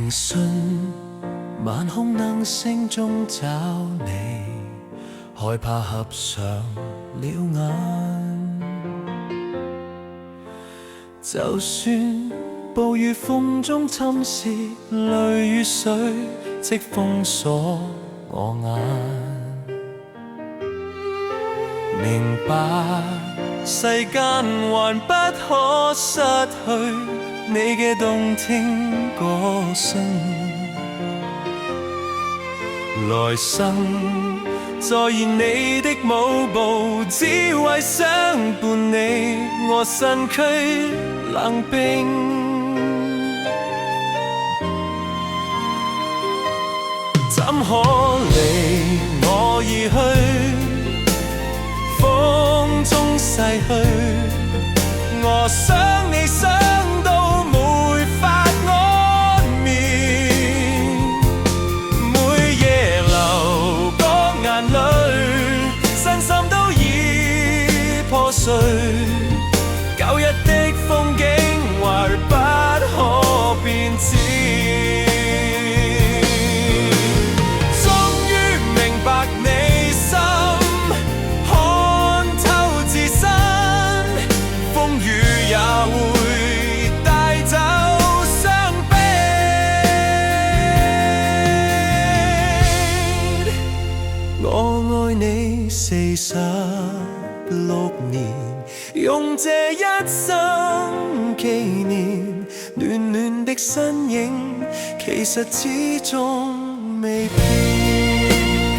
聆訊晚空燈聲中找你，害怕合上了眼。就算暴雨風中侵蝕，淚與水即封鎖我眼。明白世間還不可失去你嘅動聽歌聲，來生再現你的舞步，只為相伴你，我身軀冷冰。怎可離我而去，風中逝去，我想你想到沒法安眠，每夜流過眼淚，身心都已破碎，舊日的風景還不可變遷。我愛你46年，用這一生紀念暖暖的身影，其實始終未變。